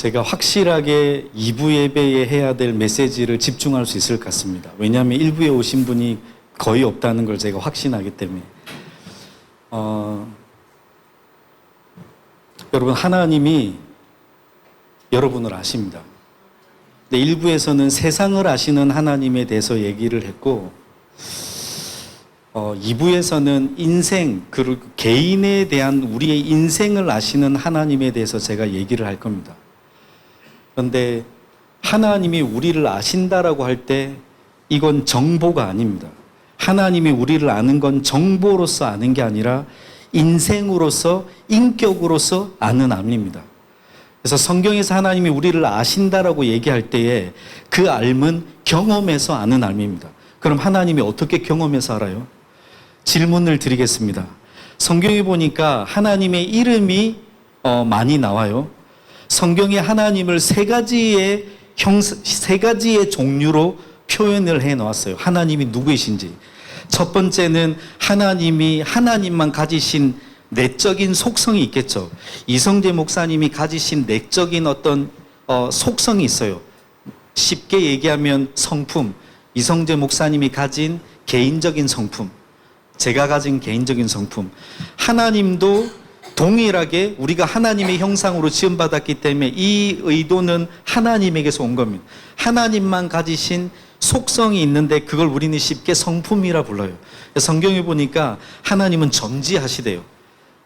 제가 확실하게 2부 예배에 해야 될 메시지를 집중할 수 있을 것 같습니다. 왜냐하면 1부에 오신 분이 거의 없다는 걸 제가 확신하기 때문에. 여러분, 하나님이 여러분을 아십니다. 근데 1부에서는 세상을 아시는 하나님에 대해서 얘기를 했고, 2부에서는 인생, 그리고 개인에 대한 우리의 인생을 아시는 하나님에 대해서 제가 얘기를 할 겁니다. 그런데 하나님이 우리를 아신다라고 할 때 이건 정보가 아닙니다. 하나님이 우리를 아는 건 정보로서 아는 게 아니라 인생으로서, 인격으로서 아는 암입니다. 그래서 성경에서 하나님이 우리를 아신다라고 얘기할 때에 그 알은 경험에서 아는 암입니다. 그럼 하나님이 어떻게 경험해서 알아요? 질문을 드리겠습니다. 성경에 보니까 하나님의 이름이 많이 나와요. 성경에 하나님을 세 가지의 종류로 표현을 해 놓았어요. 하나님이 누구이신지. 첫 번째는 하나님이 하나님만 가지신 내적인 속성이 있겠죠. 이성재 목사님이 가지신 내적인 어떤 속성이 있어요. 쉽게 얘기하면 성품. 이성재 목사님이 가진 개인적인 성품. 제가 가진 개인적인 성품. 하나님도 동일하게 우리가 하나님의 형상으로 지음받았기 때문에 이 의도는 하나님에게서 온 겁니다. 하나님만 가지신 속성이 있는데 그걸 우리는 쉽게 성품이라 불러요. 성경에 보니까 하나님은 전지하시대요.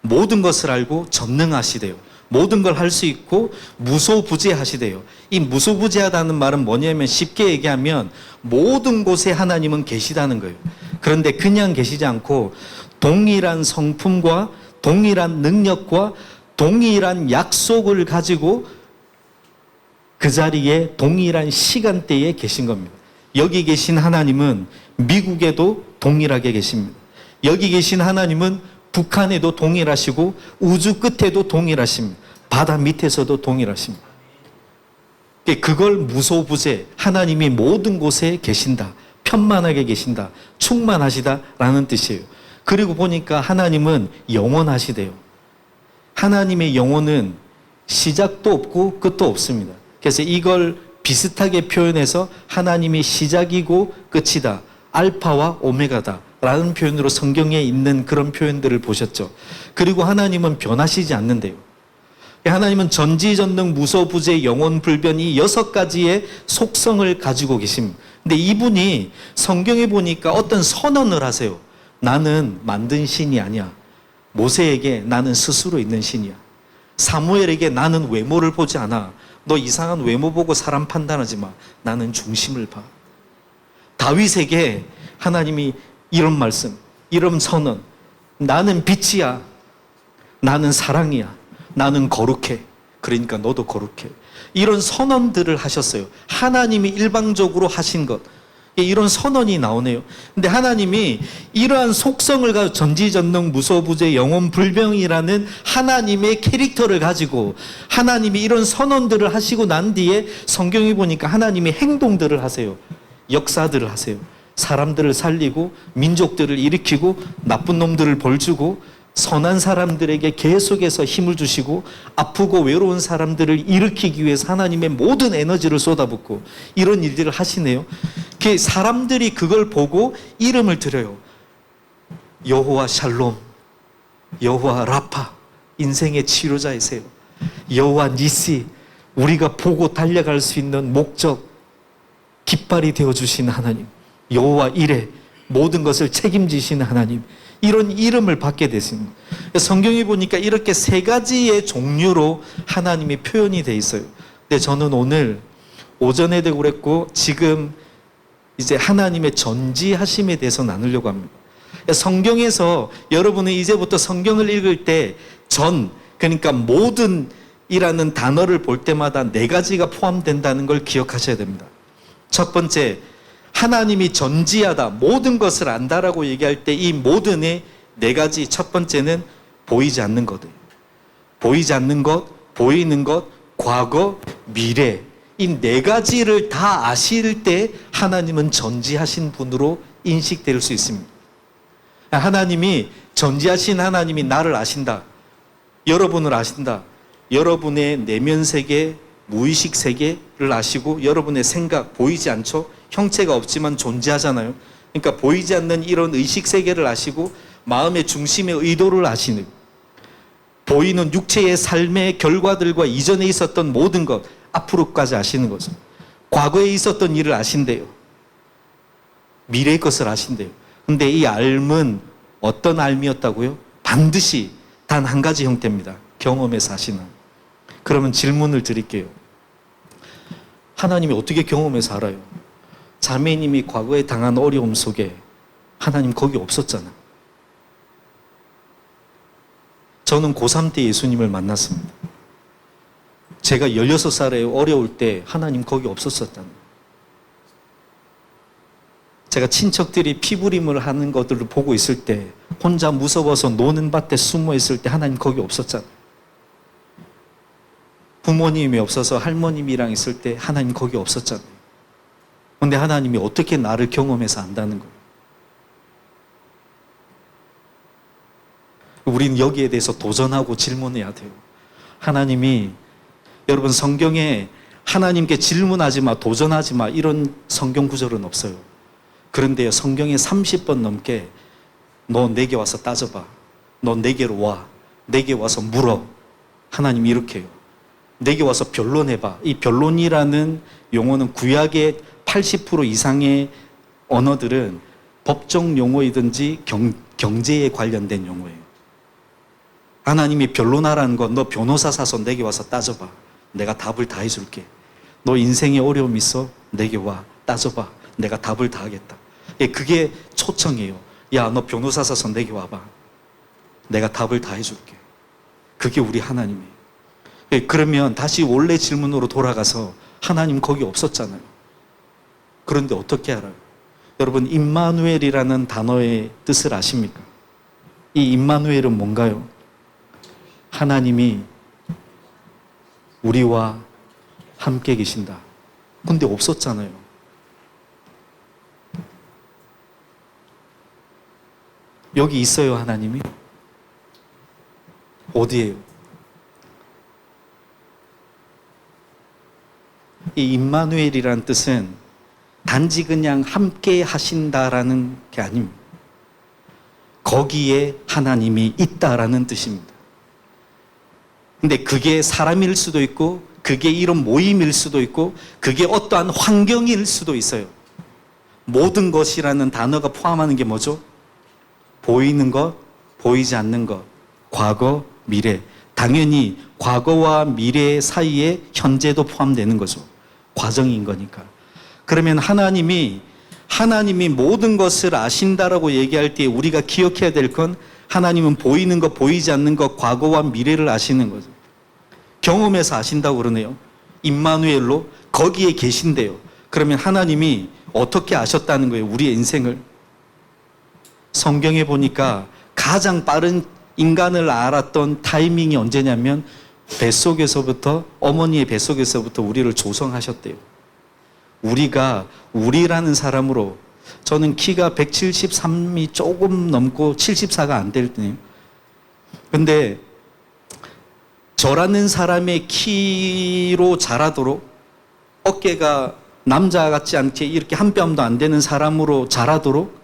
모든 것을 알고 전능하시대요. 모든 걸 할 수 있고 무소부재하시대요. 이 무소부재하다는 말은 뭐냐면 쉽게 얘기하면 모든 곳에 하나님은 계시다는 거예요. 그런데 그냥 계시지 않고 동일한 성품과 동일한 능력과 동일한 약속을 가지고 그 자리에 동일한 시간대에 계신 겁니다. 여기 계신 하나님은 미국에도 동일하게 계십니다. 여기 계신 하나님은 북한에도 동일하시고 우주 끝에도 동일하십니다. 바다 밑에서도 동일하십니다. 그걸 무소부재, 하나님이 모든 곳에 계신다, 편만하게 계신다, 충만하시다라는 뜻이에요. 그리고 보니까 하나님은 영원하시대요. 하나님의 영혼은 시작도 없고 끝도 없습니다. 그래서 이걸 비슷하게 표현해서 하나님이 시작이고 끝이다, 알파와 오메가다 라는 표현으로 성경에 있는 그런 표현들을 보셨죠. 그리고 하나님은 변하시지 않는데요. 하나님은 전지전능 무소부재 영원불변 이 6가지의 속성을 가지고 계십니다. 근데 이분이 성경에 보니까 어떤 선언을 하세요. 나는 만든 신이 아니야. 모세에게 나는 스스로 있는 신이야. 사무엘에게 나는 외모를 보지 않아. 너 이상한 외모 보고 사람 판단하지 마. 나는 중심을 봐. 다윗에게 하나님이 이런 말씀, 이런 선언. 나는 빛이야. 나는 사랑이야. 나는 거룩해. 그러니까 너도 거룩해. 이런 선언들을 하셨어요. 하나님이 일방적으로 하신 것. 이런 선언이 나오네요. 근데 하나님이 이러한 속성을 가지고 전지전능 무소부재 영원불변이라는 하나님의 캐릭터를 가지고 하나님이 이런 선언들을 하시고 난 뒤에 성경에 보니까 하나님이 행동들을 하세요. 역사들을 하세요. 사람들을 살리고 민족들을 일으키고 나쁜 놈들을 벌주고 선한 사람들에게 계속해서 힘을 주시고 아프고 외로운 사람들을 일으키기 위해서 하나님의 모든 에너지를 쏟아붓고 이런 일들을 하시네요. 사람들이 그걸 보고 이름을 드려요. 여호와 샬롬, 여호와 라파, 인생의 치료자이세요. 여호와 니시, 우리가 보고 달려갈 수 있는 목적, 깃발이 되어주시는 하나님. 여호와 이레, 모든 것을 책임지시는 하나님. 이런 이름을 받게 됐습니다. 성경에 보니까 이렇게 3가지의 종류로 하나님이 표현이 되어 있어요. 근데 저는 오늘 오전에도 그랬고 지금 이제 하나님의 전지하심에 대해서 나누려고 합니다. 성경에서 여러분은 이제부터 성경을 읽을 때 그러니까 모든 이라는 단어를 볼 때마다 4가지가 포함된다는 걸 기억하셔야 됩니다. 첫 번째, 하나님이 전지하다, 모든 것을 안다라고 얘기할 때 이 모든의 4가지, 첫 번째는 보이지 않는 것들. 보이지 않는 것, 보이는 것, 과거, 미래. 이 4가지를 다 아실 때 하나님은 전지하신 분으로 인식될 수 있습니다. 하나님이 전지하신 하나님이 나를 아신다. 여러분을 아신다. 여러분의 내면 세계, 무의식 세계를 아시고 여러분의 생각 보이지 않죠? 형체가 없지만 존재하잖아요. 그러니까 보이지 않는 이런 의식 세계를 아시고 마음의 중심의 의도를 아시는, 보이는 육체의 삶의 결과들과 이전에 있었던 모든 것, 앞으로까지 아시는 거죠. 과거에 있었던 일을 아신대요. 미래의 것을 아신대요. 근데 이 알은 어떤 알미였다고요? 반드시 단 한 가지 형태입니다. 경험에서 아시는. 그러면 질문을 드릴게요. 하나님이 어떻게 경험해서 알아요? 자매님이 과거에 당한 어려움 속에 하나님 거기 없었잖아. 저는 고3 때 예수님을 만났습니다. 제가 16살에 어려울 때 하나님 거기 없었었잖아요. 제가 친척들이 피부림을 하는 것들을 보고 있을 때, 혼자 무서워서 노는 밭에 숨어 있을 때 하나님 거기 없었잖아요. 부모님이 없어서 할머님이랑 있을 때 하나님 거기 없었잖아요. 근데 하나님이 어떻게 나를 경험해서 안다는 거예요? 우리는 여기에 대해서 도전하고 질문해야 돼요. 하나님이, 여러분 성경에 하나님께 질문하지 마, 도전하지 마 이런 성경 구절은 없어요. 그런데 성경에 30번 넘게 너 내게 와서 따져봐. 너 내게로 와. 내게 와서 물어. 하나님이 이렇게 해요. 내게 와서 변론해봐. 이 변론이라는 용어는 구약의 80% 이상의 언어들은 법정 용어이든지 경제에 관련된 용어예요. 하나님이 변론하라는 건 너 변호사 사서 내게 와서 따져봐. 내가 답을 다 해줄게. 너 인생에 어려움 있어? 내게 와. 따져봐. 내가 답을 다 하겠다. 그게 초청이에요. 야, 너 변호사 사서 내게 와봐. 내가 답을 다 해줄게. 그게 우리 하나님이에요. 그러면 다시 원래 질문으로 돌아가서 하나님 거기 없었잖아요. 그런데 어떻게 알아요? 여러분, 임마누엘이라는 단어의 뜻을 아십니까? 이 임마누엘은 뭔가요? 하나님이 우리와 함께 계신다. 근데 없었잖아요. 여기 있어요, 하나님이? 어디에요? 이 임마누엘이라는 뜻은 단지 그냥 함께 하신다라는 게 아닙니다. 거기에 하나님이 있다라는 뜻입니다. 근데 그게 사람일 수도 있고, 그게 이런 모임일 수도 있고, 그게 어떠한 환경일 수도 있어요. 모든 것이라는 단어가 포함하는 게 뭐죠? 보이는 것, 보이지 않는 것, 과거, 미래. 당연히 과거와 미래 사이에 현재도 포함되는 거죠. 과정인 거니까. 그러면 하나님이 모든 것을 아신다라고 얘기할 때 우리가 기억해야 될 건, 하나님은 보이는 것, 보이지 않는 것, 과거와 미래를 아시는 거죠. 경험해서 아신다고 그러네요. 임마누엘로 거기에 계신대요. 그러면 하나님이 어떻게 아셨다는 거예요? 우리의 인생을. 성경에 보니까 가장 빠른 인간을 알았던 타이밍이 언제냐면 어머니의 뱃속에서부터 우리를 조성하셨대요. 우리라는 사람으로, 저는 키가 173이 조금 넘고 74가 안 될 때요. 근데 저라는 사람의 키로 자라도록, 어깨가 남자 같지 않게 이렇게 한 뼘도 안 되는 사람으로 자라도록,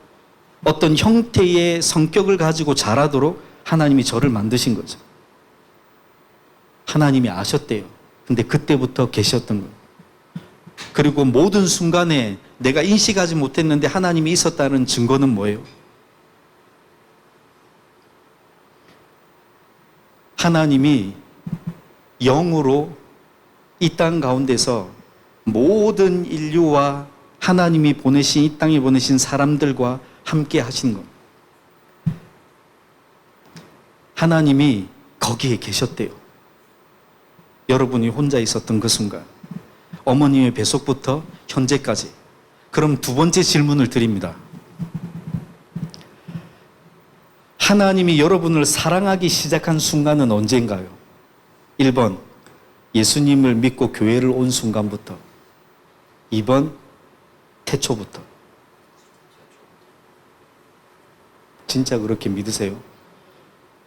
어떤 형태의 성격을 가지고 자라도록 하나님이 저를 만드신 거죠. 하나님이 아셨대요. 근데 그때부터 계셨던 거예요. 그리고 모든 순간에 내가 인식하지 못했는데 하나님이 있었다는 증거는 뭐예요? 하나님이 영으로 이 땅 가운데서 모든 인류와 하나님이 보내신, 이 땅에 보내신 사람들과 함께 하신 것. 하나님이 거기에 계셨대요. 여러분이 혼자 있었던 그 순간, 어머니의 뱃속부터 현재까지. 그럼 두 번째 질문을 드립니다. 하나님이 여러분을 사랑하기 시작한 순간은 언제인가요? 1번, 예수님을 믿고 교회를 온 순간부터. 2번, 태초부터. 진짜 그렇게 믿으세요?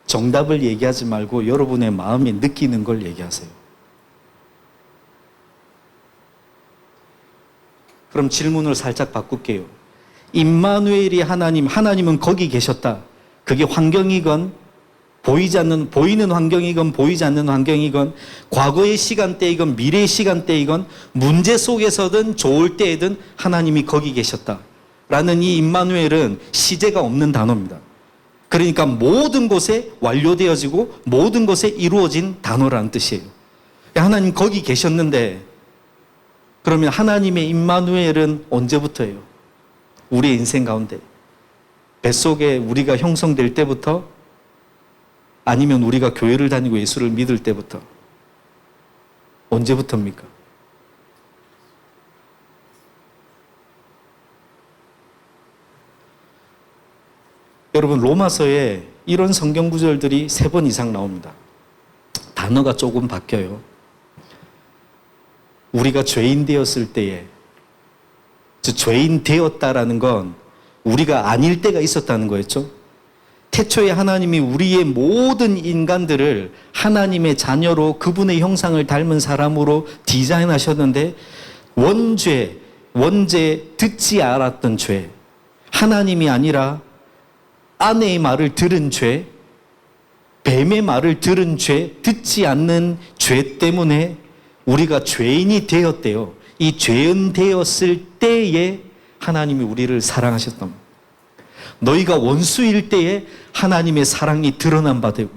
정답을 얘기하지 말고 여러분의 마음이 느끼는 걸 얘기하세요. 그럼 질문을 살짝 바꿀게요. 임마누엘이 하나님은 거기 계셨다. 그게 환경이건 보이는 환경이건 보이지 않는 환경이건 과거의 시간대이건 미래의 시간대이건 문제 속에서든 좋을 때에든 하나님이 거기 계셨다. 라는 이 임마누엘은 시제가 없는 단어입니다. 그러니까 모든 곳에 완료되어지고 모든 곳에 이루어진 단어라는 뜻이에요. 하나님 거기 계셨는데 그러면 하나님의 임마누엘은 언제부터예요? 우리의 인생 가운데 뱃속에 우리가 형성될 때부터 아니면 우리가 교회를 다니고 예수를 믿을 때부터 언제부터입니까? 여러분 로마서에 이런 성경 구절들이 3번 이상 나옵니다. 단어가 조금 바뀌어요. 우리가 죄인 되었을 때에 죄인 되었다라는 건 우리가 아닐 때가 있었다는 거였죠. 태초에 하나님이 우리의 모든 인간들을 하나님의 자녀로 그분의 형상을 닮은 사람으로 디자인하셨는데 원죄 듣지 않았던 죄, 하나님이 아니라 아내의 말을 들은 죄, 뱀의 말을 들은 죄, 듣지 않는 죄 때문에 우리가 죄인이 되었대요. 이 죄인 되었을 때에 하나님이 우리를 사랑하셨던 겁니다. 너희가 원수일 때에 하나님의 사랑이 드러난 바 되고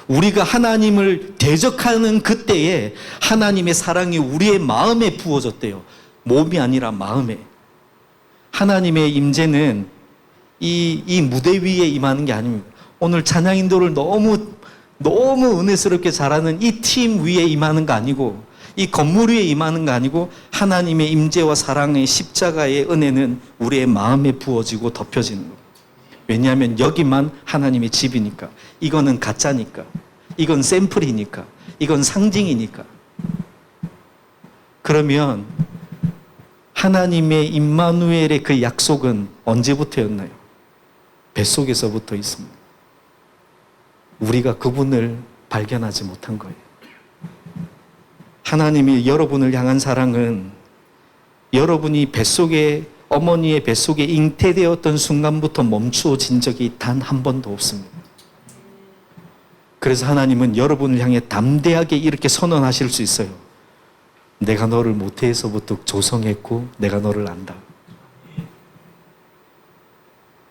우리가 하나님을 대적하는 그때에 하나님의 사랑이 우리의 마음에 부어졌대요. 몸이 아니라 마음에. 하나님의 임재는 이 무대 위에 임하는 게 아닙니다. 오늘 찬양 인도를 너무 은혜스럽게 잘하는 이 팀 위에 임하는 거 아니고 이 건물 위에 임하는 거 아니고 하나님의 임재와 사랑의 십자가의 은혜는 우리의 마음에 부어지고 덮여지는 거예요. 왜냐하면 여기만 하나님의 집이니까. 이거는 가짜니까. 이건 샘플이니까. 이건 상징이니까. 그러면 하나님의 임마누엘의 그 약속은 언제부터였나요? 뱃속에서부터 있습니다. 우리가 그분을 발견하지 못한 거예요. 하나님이 여러분을 향한 사랑은 여러분이 어머니의 뱃속에 잉태되었던 순간부터 멈추어진 적이 단 한 번도 없습니다. 그래서 하나님은 여러분을 향해 담대하게 이렇게 선언하실 수 있어요. 내가 너를 모태에서부터 조성했고 내가 너를 안다.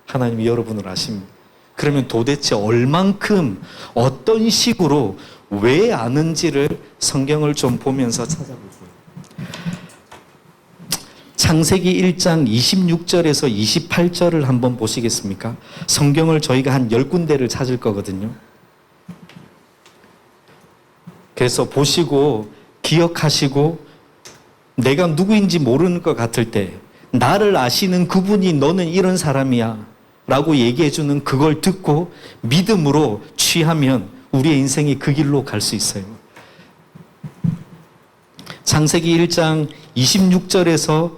하나님이 여러분을 아십니다. 그러면 도대체 얼만큼 어떤 식으로 왜 아는지를 성경을 좀 보면서 찾아보세요. 창세기 1장 26절에서 28절을 한번 보시겠습니까? 성경을 저희가 한 10군데를 찾을 거거든요. 그래서 보시고 기억하시고 내가 누구인지 모르는 것 같을 때 나를 아시는 그분이 너는 이런 사람이야 라고 얘기해 주는 그걸 듣고 믿음으로 취하면 우리의 인생이 그 길로 갈 수 있어요. 창세기 1장 26절에서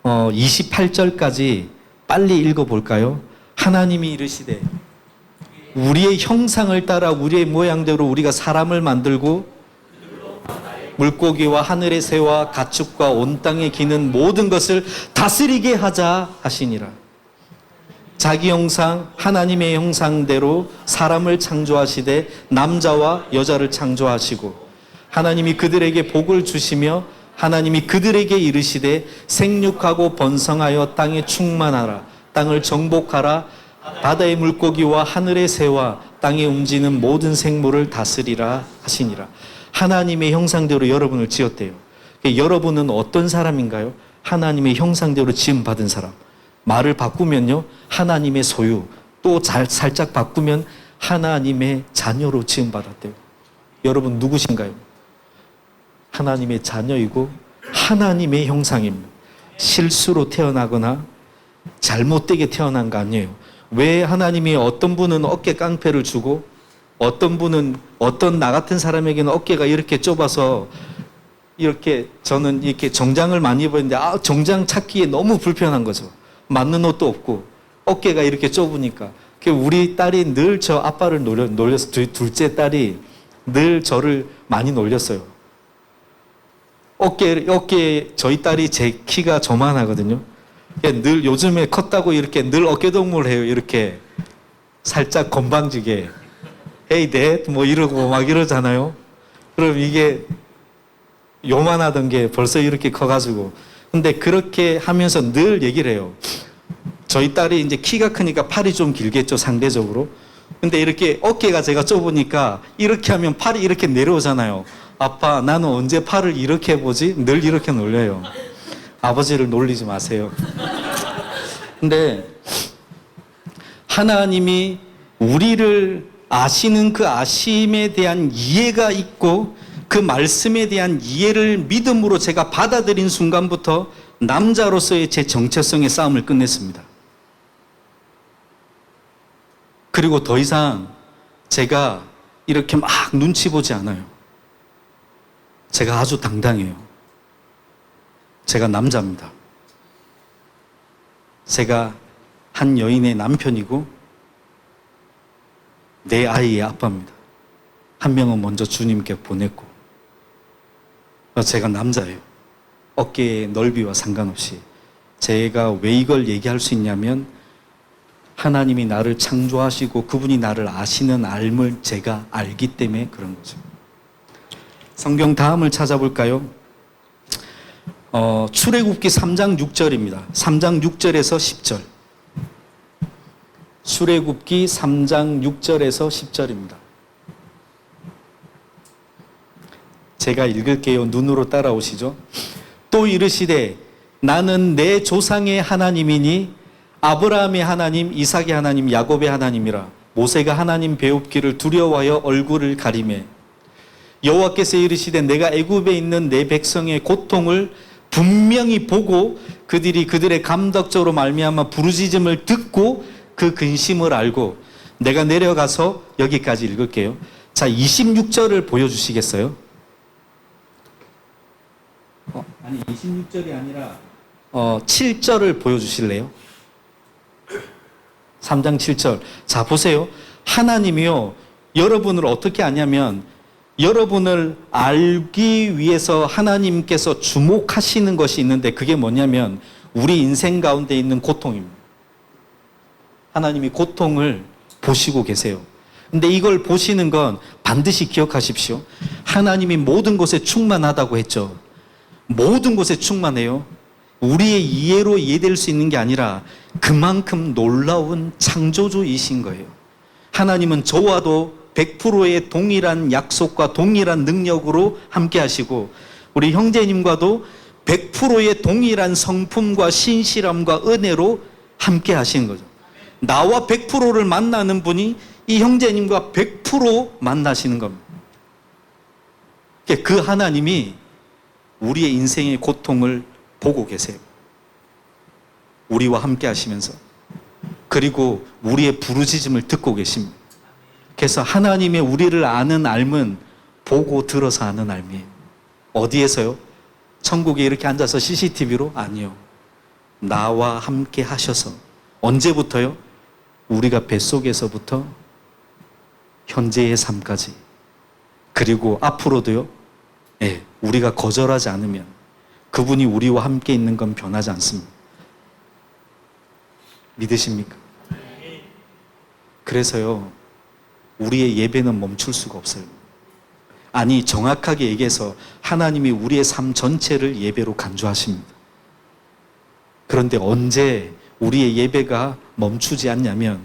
28절까지 빨리 읽어볼까요? 하나님이 이르시되 우리의 형상을 따라 우리의 모양대로 우리가 사람을 만들고 물고기와 하늘의 새와 가축과 온 땅에 기는 모든 것을 다스리게 하자 하시니라. 자기 형상 하나님의 형상대로 사람을 창조하시되 남자와 여자를 창조하시고 하나님이 그들에게 복을 주시며 하나님이 그들에게 이르시되 생육하고 번성하여 땅에 충만하라. 땅을 정복하라. 바다의 물고기와 하늘의 새와 땅에 움직이는 모든 생물을 다스리라 하시니라. 하나님의 형상대로 여러분을 지었대요. 여러분은 어떤 사람인가요? 하나님의 형상대로 지음받은 사람. 말을 바꾸면요, 하나님의 소유. 또 살짝 바꾸면 하나님의 자녀로 지음받았대요. 여러분 누구신가요? 하나님의 자녀이고 하나님의 형상입니다. 실수로 태어나거나 잘못되게 태어난 거 아니에요. 왜 하나님이 어떤 분은 어깨 깡패를 주고 어떤 분은 나 같은 사람에게는 어깨가 이렇게 좁아서 이렇게 저는 이렇게 정장을 많이 입었는데 정장 찾기에 너무 불편한 거죠. 맞는 옷도 없고 어깨가 이렇게 좁으니까. 우리 딸이 늘 저 아빠를 놀려서 둘째 딸이 늘 저를 많이 놀렸어요. 어깨에 저희 딸이 제 키가 저만하거든요. 늘 요즘에 컸다고 이렇게 늘 어깨동무를 해요. 이렇게 살짝 건방지게 Hey Dad 뭐 이러고 막 이러잖아요. 그럼 이게 요만하던 게 벌써 이렇게 커가지고, 근데 그렇게 하면서 늘 얘기를 해요. 저희 딸이 이제 키가 크니까 팔이 좀 길겠죠, 상대적으로. 근데 이렇게 어깨가 제가 좁으니까 이렇게 하면 팔이 이렇게 내려오잖아요. 아빠, 나는 언제 팔을 이렇게 해보지? 늘 이렇게 놀려요. 아버지를 놀리지 마세요. 근데 하나님이 우리를 아시는 그 아심에 대한 이해가 있고 그 말씀에 대한 이해를 믿음으로 제가 받아들인 순간부터 남자로서의 제 정체성의 싸움을 끝냈습니다. 그리고 더 이상 제가 이렇게 막 눈치 보지 않아요. 제가 아주 당당해요. 제가 남자입니다. 제가 한 여인의 남편이고 내 아이의 아빠입니다. 한 명은 먼저 주님께 보냈고 제가 남자예요. 어깨의 넓이와 상관없이. 제가 왜 이걸 얘기할 수 있냐면 하나님이 나를 창조하시고 그분이 나를 아시는 알을 제가 알기 때문에 그런 거죠. 성경 다음을 찾아볼까요? 출애굽기 3장 6절입니다. 3장 6절에서 10절. 출애굽기 3장 6절에서 10절입니다. 제가 읽을게요. 눈으로 따라오시죠. 또 이르시되 나는 내 조상의 하나님이니 아브라함의 하나님, 이삭의 하나님, 야곱의 하나님이라. 모세가 하나님 배웁기를 두려워하여 얼굴을 가리매 여호와께서 이르시되 내가 애굽에 있는 내 백성의 고통을 분명히 보고 그들이 그들의 감독적으로 말미암아 부르짖음을 듣고 그 근심을 알고 내가 내려가서 여기까지 읽을게요. 자, 26절을 보여주시겠어요? 아니 26절이 아니라 7절을 보여주실래요? 3장 7절. 자, 보세요. 하나님이요, 여러분을 어떻게 아냐면 여러분을 알기 위해서 하나님께서 주목하시는 것이 있는데 그게 뭐냐면 우리 인생 가운데 있는 고통입니다. 하나님이 고통을 보시고 계세요. 근데 이걸 보시는 건 반드시 기억하십시오. 하나님이 모든 것에 충만하다고 했죠. 모든 것에 충만해요. 우리의 이해로 이해될 수 있는 게 아니라 그만큼 놀라운 창조주이신 거예요. 하나님은 저와도 100%의 동일한 약속과 동일한 능력으로 함께 하시고 우리 형제님과도 100%의 동일한 성품과 신실함과 은혜로 함께 하시는 거죠. 나와 100%를 만나는 분이 이 형제님과 100% 만나시는 겁니다. 그 하나님이 우리의 인생의 고통을 보고 계세요. 우리와 함께 하시면서. 그리고 우리의 부르짖음을 듣고 계십니다. 그래서 하나님의 우리를 아는 알은 보고 들어서 아는 알이에요. 어디에서요? 천국에 이렇게 앉아서 CCTV로? 아니요. 나와 함께 하셔서. 언제부터요? 우리가 뱃속에서부터 현재의 삶까지. 그리고 앞으로도요. 예, 우리가 거절하지 않으면 그분이 우리와 함께 있는 건 변하지 않습니다. 믿으십니까? 그래서요, 우리의 예배는 멈출 수가 없어요. 아니, 정확하게 얘기해서 하나님이 우리의 삶 전체를 예배로 간주하십니다. 그런데 언제 우리의 예배가 멈추지 않냐면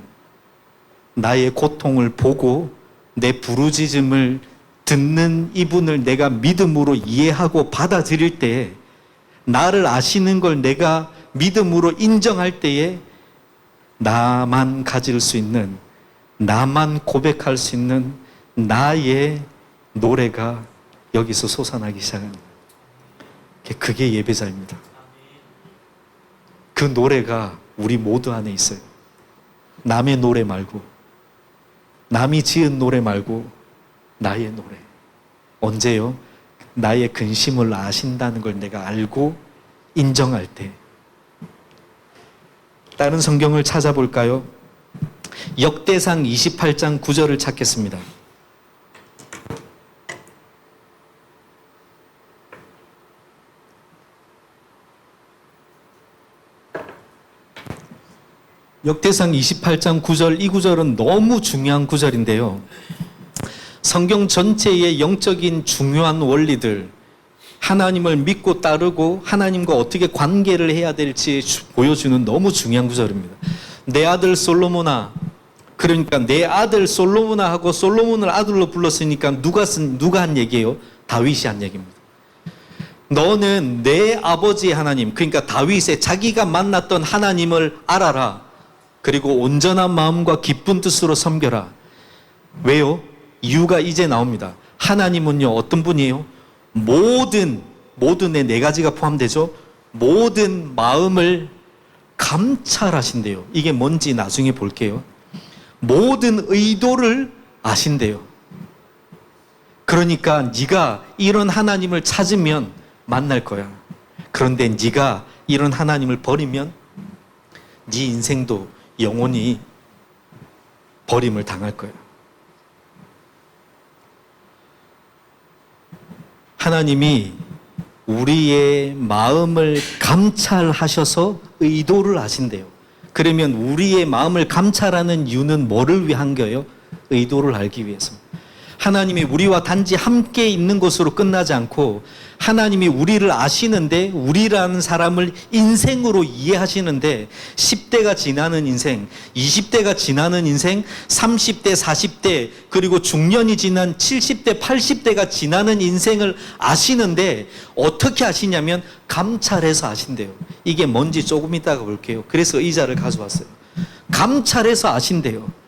나의 고통을 보고 내 부르짖음을 듣는 이분을 내가 믿음으로 이해하고 받아들일 때에, 나를 아시는 걸 내가 믿음으로 인정할 때에 나만 가질 수 있는, 나만 고백할 수 있는 나의 노래가 여기서 솟아나기 시작합니다. 그게 예배자입니다. 그 노래가 우리 모두 안에 있어요. 남의 노래 말고, 남이 지은 노래 말고 나의 노래. 언제요? 나의 근심을 아신다는 걸 내가 알고 인정할 때. 다른 성경을 찾아볼까요? 역대상 28장 9절을 찾겠습니다. 역대상 28장 9절, 이 구절은 너무 중요한 구절인데요. 성경 전체의 영적인 중요한 원리들, 하나님을 믿고 따르고 하나님과 어떻게 관계를 해야 될지 보여주는 너무 중요한 구절입니다. 내 아들 솔로몬아, 그러니까 내 아들 솔로몬아 하고 솔로몬을 아들로 불렀으니까 누가 한 얘기예요? 다윗이 한 얘기입니다. 너는 내 아버지의 하나님, 그러니까 다윗의 자기가 만났던 하나님을 알아라. 그리고 온전한 마음과 기쁜 뜻으로 섬겨라. 왜요? 이유가 이제 나옵니다. 하나님은요, 어떤 분이에요? 모든의 네 가지가 포함되죠. 모든 마음을 감찰하신대요. 이게 뭔지 나중에 볼게요. 모든 의도를 아신대요. 그러니까 네가 이런 하나님을 찾으면 만날 거야. 그런데 네가 이런 하나님을 버리면 네 인생도 영원히 버림을 당할 거야. 하나님이 우리의 마음을 감찰하셔서 의도를 아신대요. 그러면 우리의 마음을 감찰하는 이유는 뭐를 위한 거예요? 의도를 알기 위해서. 하나님이 우리와 단지 함께 있는 것으로 끝나지 않고 하나님이 우리를 아시는데 우리라는 사람을 인생으로 이해하시는데 10대가 지나는 인생, 20대가 지나는 인생, 30대, 40대 그리고 중년이 지난 70대, 80대가 지나는 인생을 아시는데 어떻게 아시냐면 감찰해서 아신대요. 이게 뭔지 조금 이따가 볼게요. 그래서 의자를 가져왔어요. 감찰해서 아신대요.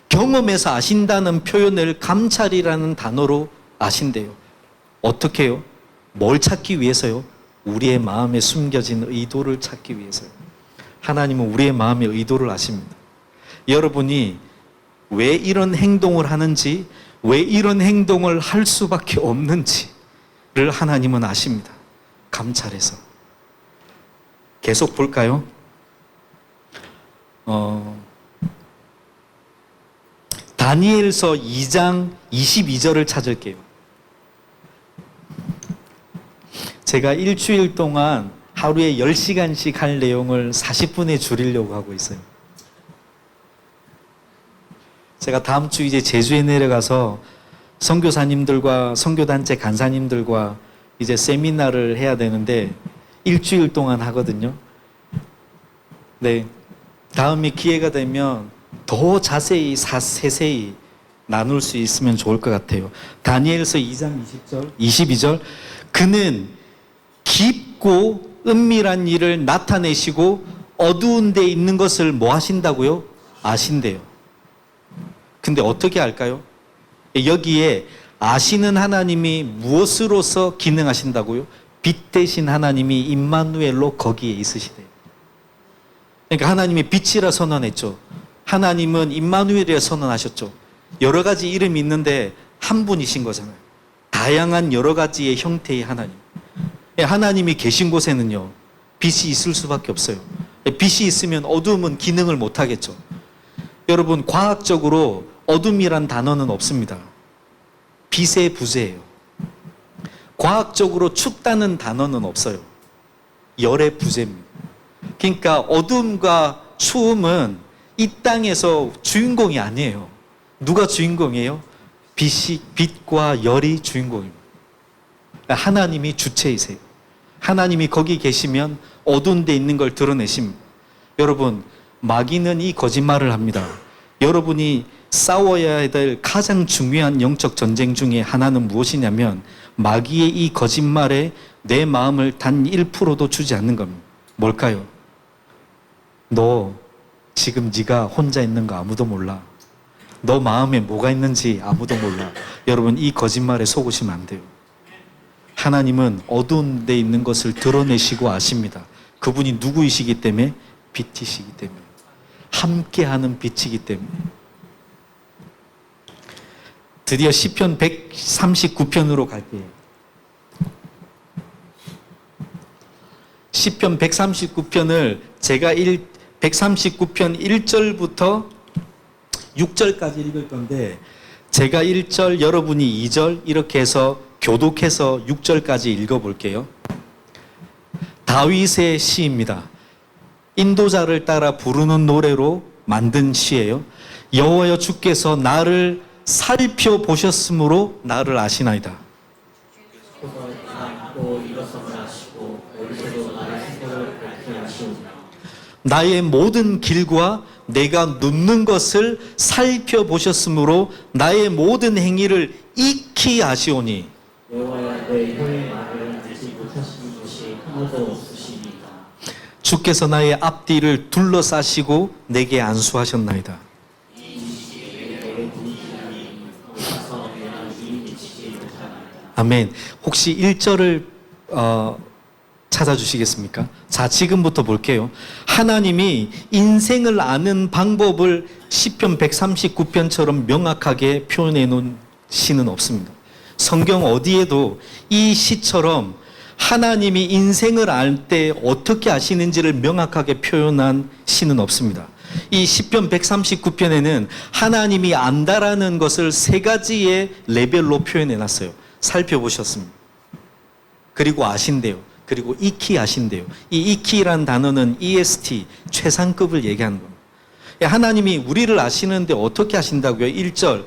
경험해서 아신다는 표현을 감찰이라는 단어로 아신대요. 어떻게 해요? 뭘 찾기 위해서요? 우리의 마음에 숨겨진 의도를 찾기 위해서요. 하나님은 우리의 마음의 의도를 아십니다. 여러분이 왜 이런 행동을 하는지, 왜 이런 행동을 할 수밖에 없는지를 하나님은 아십니다. 감찰해서. 계속 볼까요? 다니엘서 2장 22절을 찾을게요. 제가 일주일 동안 하루에 10시간씩 할 내용을 40분에 줄이려고 하고 있어요. 제가 다음 주 이제 제주에 내려가서 선교사님들과 선교단체 간사님들과 이제 세미나를 해야 되는데 일주일 동안 하거든요. 네. 다음에 기회가 되면 더 자세히 세세히 나눌 수 있으면 좋을 것 같아요. 다니엘서 2장 20절, 22절. 그는 깊고 은밀한 일을 나타내시고 어두운 데 있는 것을 뭐 하신다고요? 아신대요. 근데 어떻게 알까요? 여기에 아시는 하나님이 무엇으로서 기능하신다고요? 빛 대신 하나님이 임마누엘로 거기에 있으시대요. 그러니까 하나님이 빛이라 선언했죠. 하나님은 임마누엘이라 선언하셨죠. 여러 가지 이름이 있는데 한 분이신 거잖아요. 다양한 여러 가지의 형태의 하나님. 하나님이 계신 곳에는요, 빛이 있을 수밖에 없어요. 빛이 있으면 어둠은 기능을 못 하겠죠. 여러분, 과학적으로 어둠이란 단어는 없습니다. 빛의 부재예요. 과학적으로 춥다는 단어는 없어요. 열의 부재입니다. 그러니까 어둠과 추움은 이 땅에서 주인공이 아니에요. 누가 주인공이에요? 빛과 열이 주인공입니다. 하나님이 주체이세요. 하나님이 거기 계시면 어두운 데 있는 걸 드러내십니다. 여러분, 마귀는 이 거짓말을 합니다. 여러분이 싸워야 될 가장 중요한 영적 전쟁 중에 하나는 무엇이냐면 마귀의 이 거짓말에 내 마음을 단 1%도 주지 않는 겁니다. 뭘까요? 너 지금 네가 혼자 있는 거 아무도 몰라. 너 마음에 뭐가 있는지 아무도 몰라. 여러분, 이 거짓말에 속으시면 안 돼요. 하나님은 어두운 데 있는 것을 드러내시고 아십니다. 그분이 누구이시기 때문에? 빛이시기 때문에. 함께하는 빛이기 때문에. 드디어 시편 139편으로 갈게요. 시편 139편을 제가 139편 1절부터 6절까지 읽을 건데 제가 1절, 여러분이 2절 이렇게 해서 교독해서 6절까지 읽어볼게요. 다윗의 시입니다. 인도자를 따라 부르는 노래로 만든 시예요. 여호와여 주께서 나를 살펴보셨으므로 나를 아시나이다. 나의 모든 길과 내가 눕는 것을 살펴보셨으므로 나의 모든 행위를 익히 아시오니 여호와여 내 혀의 말을 알지 못하시는 것이 하나도 없으시니까. 주께서 나의 앞뒤를 둘러싸시고 내게 안수하셨나이다. 아멘. 혹시 1절을 찾아주시겠습니까? 자, 지금부터 볼게요. 하나님이 인생을 아는 방법을 시편 139편처럼 명확하게 표현해 놓은 시는 없습니다. 성경 어디에도 이 시처럼 하나님이 인생을 알 때 어떻게 아시는지를 명확하게 표현한 시는 없습니다. 이 시편 139편에는 하나님이 안다라는 것을 세 가지의 레벨로 표현해 놨어요. 살펴보셨습니다. 그리고 아신대요. 그리고 익히 아신대요. 이 익히란 단어는 EST, 최상급을 얘기하는 겁니다. 하나님이 우리를 아시는데 어떻게 아신다고요? 1절,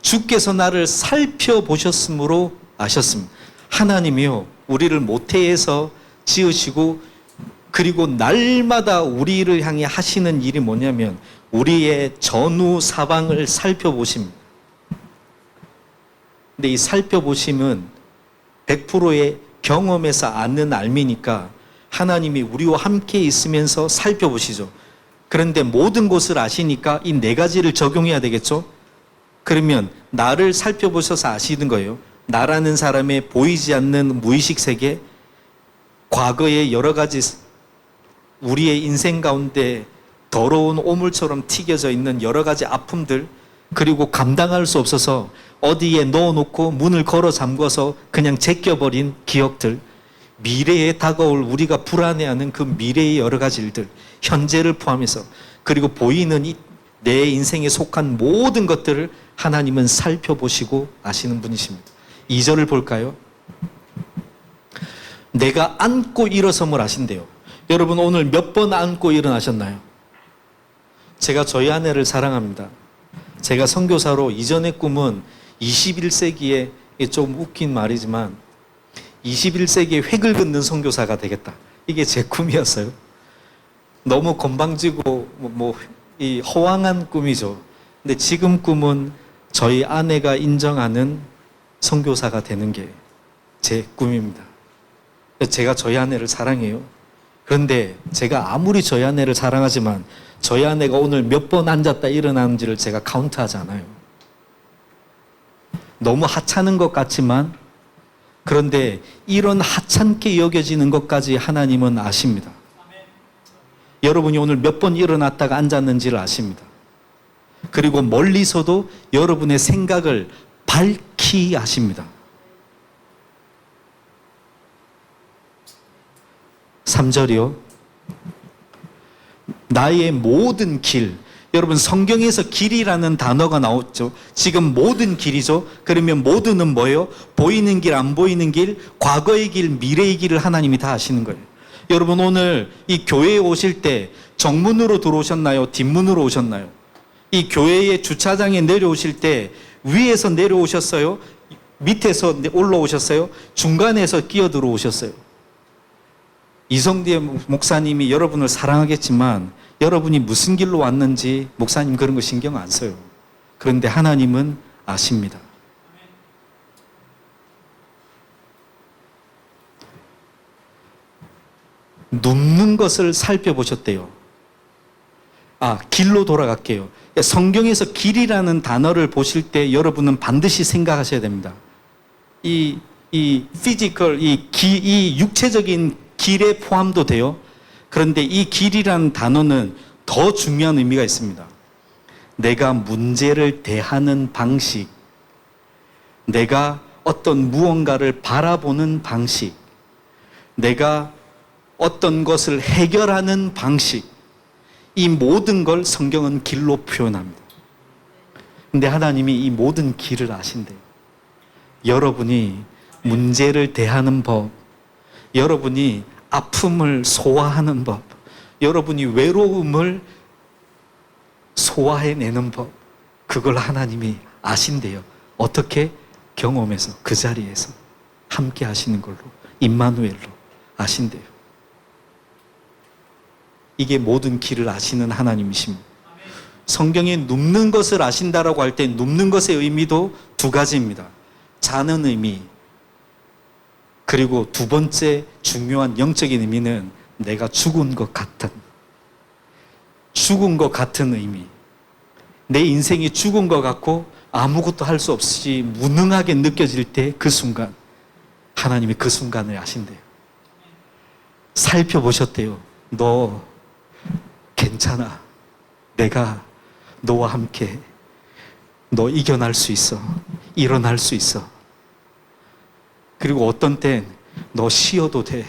주께서 나를 살펴보셨으므로 아셨습니다. 하나님이요, 우리를 모태에서 지으시고 그리고 날마다 우리를 향해 하시는 일이 뭐냐면 우리의 전후 사방을 살펴보십니다. 근데 이 살펴보심은 100%의 경험에서 아는 알미니까 하나님이 우리와 함께 있으면서 살펴보시죠. 그런데 모든 것을 아시니까 이 네 가지를 적용해야 되겠죠? 그러면 나를 살펴보셔서 아시는 거예요. 나라는 사람의 보이지 않는 무의식 세계, 과거의 여러 가지 우리의 인생 가운데 더러운 오물처럼 튀겨져 있는 여러 가지 아픔들, 그리고 감당할 수 없어서 어디에 넣어놓고 문을 걸어 잠궈서 그냥 제껴버린 기억들, 미래에 다가올 우리가 불안해하는 그 미래의 여러 가지 일들, 현재를 포함해서, 그리고 보이는 내 인생에 속한 모든 것들을 하나님은 살펴보시고 아시는 분이십니다. 2절을 볼까요? 내가 앉고 일어섬을 아신대요. 여러분 오늘 몇 번 앉고 일어나셨나요? 제가 저희 아내를 사랑합니다. 제가 선교사로 이전의 꿈은 21세기에 좀 웃긴 말이지만 21세기에 획을 긋는 선교사가 되겠다. 이게 제 꿈이었어요. 너무 건방지고 이 허황한 꿈이죠. 근데 지금 꿈은 저희 아내가 인정하는 선교사가 되는 게 제 꿈입니다. 제가 저희 아내를 사랑해요. 그런데 제가 아무리 저희 아내를 사랑하지만 저희 아내가 오늘 몇 번 앉았다 일어나는지를 제가 카운트하지 않아요. 너무 하찮은 것 같지만 그런데 이런 하찮게 여겨지는 것까지 하나님은 아십니다. 여러분이 오늘 몇 번 일어났다가 앉았는지를 아십니다. 그리고 멀리서도 여러분의 생각을 밝히 아십니다. 3절이요. 나의 모든 길. 여러분 성경에서 길이라는 단어가 나왔죠. 지금 모든 길이죠. 그러면 모든은 뭐예요? 보이는 길, 안 보이는 길, 과거의 길, 미래의 길을 하나님이 다 아시는 거예요. 여러분 오늘 이 교회에 오실 때 정문으로 들어오셨나요? 뒷문으로 오셨나요? 이 교회의 주차장에 내려오실 때 위에서 내려오셨어요? 밑에서 올라오셨어요? 중간에서 끼어 들어오셨어요? 이성대 목사님이 여러분을 사랑하겠지만 여러분이 무슨 길로 왔는지 목사님 그런 거 신경 안 써요. 그런데 하나님은 아십니다. 눕는 것을 살펴보셨대요. 길로 돌아갈게요. 성경에서 길이라는 단어를 보실 때 여러분은 반드시 생각하셔야 됩니다. 이 피지컬, 이 육체적인 길에 포함도 돼요. 그런데 이 길이라는 단어는 더 중요한 의미가 있습니다. 내가 문제를 대하는 방식, 내가 어떤 무언가를 바라보는 방식, 내가 어떤 것을 해결하는 방식, 이 모든 걸 성경은 길로 표현합니다. 근데 하나님이 이 모든 길을 아신대요. 여러분이 문제를 대하는 법, 여러분이 아픔을 소화하는 법, 여러분이 외로움을 소화해내는 법, 그걸 하나님이 아신대요. 어떻게? 경험해서, 그 자리에서 함께 하시는 걸로, 임마누엘로 아신대요. 이게 모든 길을 아시는 하나님이십니다. 성경에 눕는 것을 아신다라고 할 때 눕는 것의 의미도 두 가지입니다. 자는 의미, 그리고 두 번째 중요한 영적인 의미는 내가 죽은 것 같은 의미. 내 인생이 죽은 것 같고 아무것도 할 수 없이 무능하게 느껴질 때 그 순간, 하나님이 그 순간을 아신대요. 살펴보셨대요. 너 괜찮아. 내가 너와 함께, 너 이겨낼 수 있어. 일어날 수 있어. 그리고 어떤 땐 너 쉬어도 돼.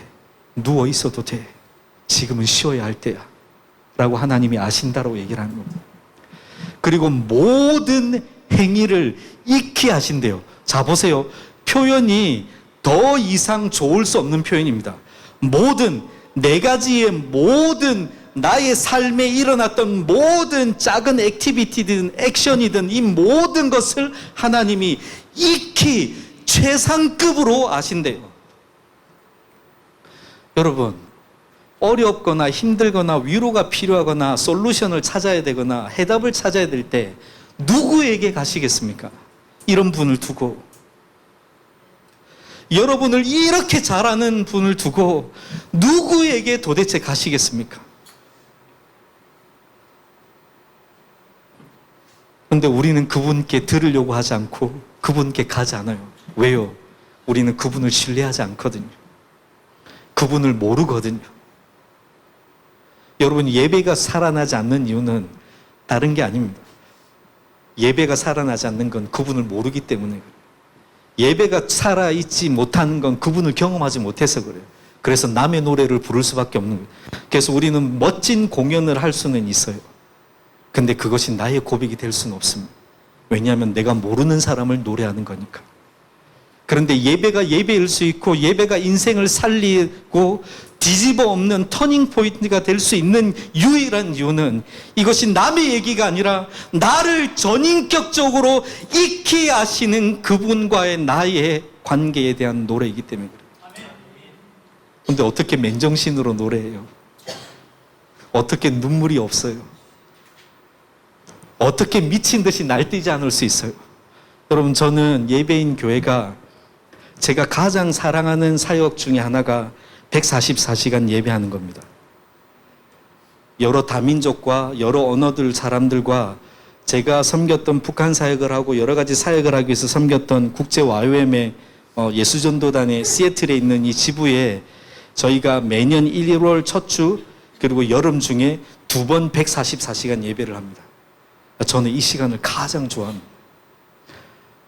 누워 있어도 돼. 지금은 쉬어야 할 때야. 라고 하나님이 아신다라고 얘기를 하는 겁니다. 그리고 모든 행위를 익히 하신대요. 자, 보세요. 표현이 더 이상 좋을 수 없는 표현입니다. 모든, 네 가지의 모든 나의 삶에 일어났던 모든 작은 액티비티든 액션이든 이 모든 것을 하나님이 익히 최상급으로 아신대요. 여러분, 어렵거나 힘들거나 위로가 필요하거나 솔루션을 찾아야 되거나 해답을 찾아야 될 때 누구에게 가시겠습니까? 이런 분을 두고, 여러분을 이렇게 잘하는 분을 두고 누구에게 도대체 가시겠습니까? 그런데 우리는 그분께 들으려고 하지 않고 그분께 가지 않아요. 왜요? 우리는 그분을 신뢰하지 않거든요. 그분을 모르거든요. 여러분, 예배가 살아나지 않는 이유는 다른 게 아닙니다. 예배가 살아나지 않는 건 그분을 모르기 때문에 그래요. 예배가 살아있지 못하는 건 그분을 경험하지 못해서 그래요. 그래서 남의 노래를 부를 수밖에 없는 거예요. 그래서 우리는 멋진 공연을 할 수는 있어요. 근데 그것이 나의 고백이 될 수는 없습니다. 왜냐하면 내가 모르는 사람을 노래하는 거니까. 그런데 예배가 예배일 수 있고 예배가 인생을 살리고 뒤집어 엎는 터닝 포인트가 될 수 있는 유일한 이유는 이것이 남의 얘기가 아니라 나를 전인격적으로 익히 아시는 그분과의 나의 관계에 대한 노래이기 때문에 그래요. 그런데 어떻게 맨정신으로 노래해요? 어떻게 눈물이 없어요? 어떻게 미친 듯이 날뛰지 않을 수 있어요? 여러분, 저는 예배인 교회가 제가 가장 사랑하는 사역 중에 하나가 144시간 예배하는 겁니다. 여러 다민족과 여러 언어들 사람들과 제가 섬겼던 북한 사역을 하고 여러 가지 사역을 하기 위해서 섬겼던 국제 YOM의 예수전도단의 시애틀에 있는 이 지부에 저희가 매년 1, 1월 첫 주 그리고 여름 중에 2번 144시간 예배를 합니다. 저는 이 시간을 가장 좋아합니다.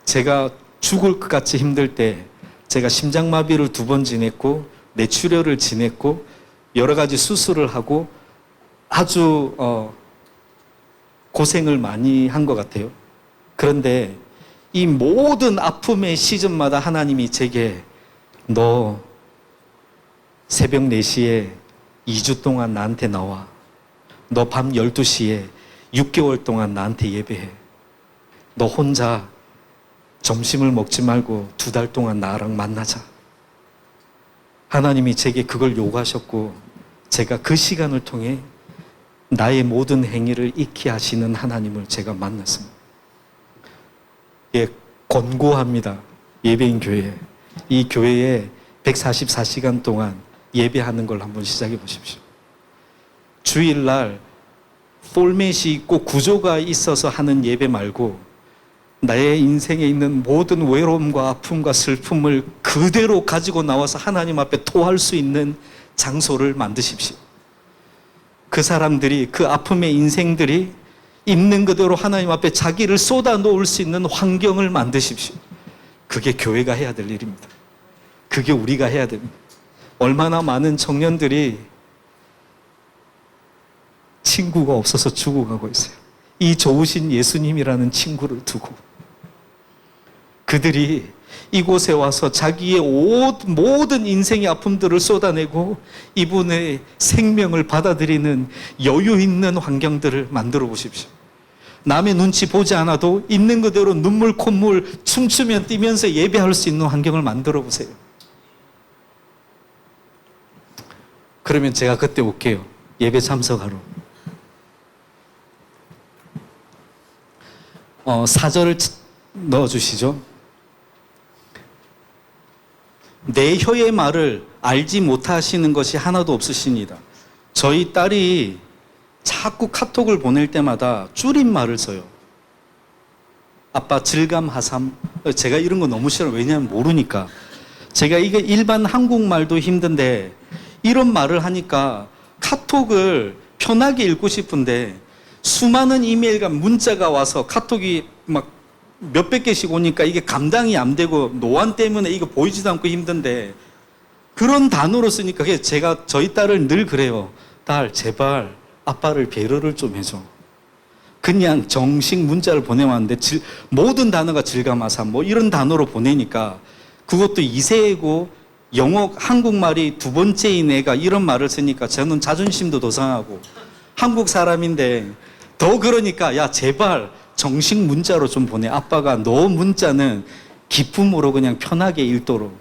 제가 죽을 것 같이 힘들 때 제가 심장마비를 2번 지냈고 뇌출혈을 지냈고 여러 가지 수술을 하고 아주 고생을 많이 한 것 같아요. 그런데 이 모든 아픔의 시즌마다 하나님이 제게 너 새벽 4시에 2주 동안 나한테 나와. 너 밤 12시에 6개월 동안 나한테 예배해. 너 혼자 점심을 먹지 말고 2달 동안 나랑 만나자. 하나님이 제게 그걸 요구하셨고 제가 그 시간을 통해 나의 모든 행위를 익히 하시는 하나님을 제가 만났습니다. 예, 권고합니다. 예배인 교회. 이 교회에 144시간 동안 예배하는 걸 한번 시작해 보십시오. 주일날 포맷이 있고 구조가 있어서 하는 예배 말고 나의 인생에 있는 모든 외로움과 아픔과 슬픔을 그대로 가지고 나와서 하나님 앞에 토할 수 있는 장소를 만드십시오. 그 사람들이, 그 아픔의 인생들이 있는 그대로 하나님 앞에 자기를 쏟아 놓을 수 있는 환경을 만드십시오. 그게 교회가 해야 될 일입니다. 그게 우리가 해야 됩니다. 얼마나 많은 청년들이 친구가 없어서 죽어가고 있어요. 이 좋으신 예수님이라는 친구를 두고 그들이 이곳에 와서 자기의 모든 인생의 아픔들을 쏟아내고 이분의 생명을 받아들이는 여유 있는 환경들을 만들어 보십시오. 남의 눈치 보지 않아도 있는 그대로 눈물 콧물 춤추면 뛰면서 예배할 수 있는 환경을 만들어 보세요. 그러면 제가 그때 올게요. 예배 참석하러. 4절을 넣어주시죠. 내 혀의 말을 알지 못하시는 것이 하나도 없으십니다. 저희 딸이 자꾸 카톡을 보낼 때마다 줄임말을 써요. 아빠 질감하삼. 제가 이런 거 너무 싫어요. 왜냐하면 모르니까. 제가 이게 일반 한국말도 힘든데 이런 말을 하니까 카톡을 편하게 읽고 싶은데 수많은 이메일과 문자가 와서 카톡이 막 몇백 개씩 오니까 이게 감당이 안 되고 노안 때문에 이거 보이지도 않고 힘든데 그런 단어로 쓰니까 제가 저희 딸을 늘 그래요. 딸 제발 아빠를 배려를 좀 해줘. 그냥 정식 문자를 보내왔는데 모든 단어가 질감하삼 뭐 이런 단어로 보내니까 그것도 2세이고 영어 한국말이 두 번째인 애가 이런 말을 쓰니까 저는 자존심도 더 상하고 한국 사람인데 더 그러니까 야 제발 정식 문자로 좀 보내. 아빠가 너 문자는 기품으로 그냥 편하게 읽도록.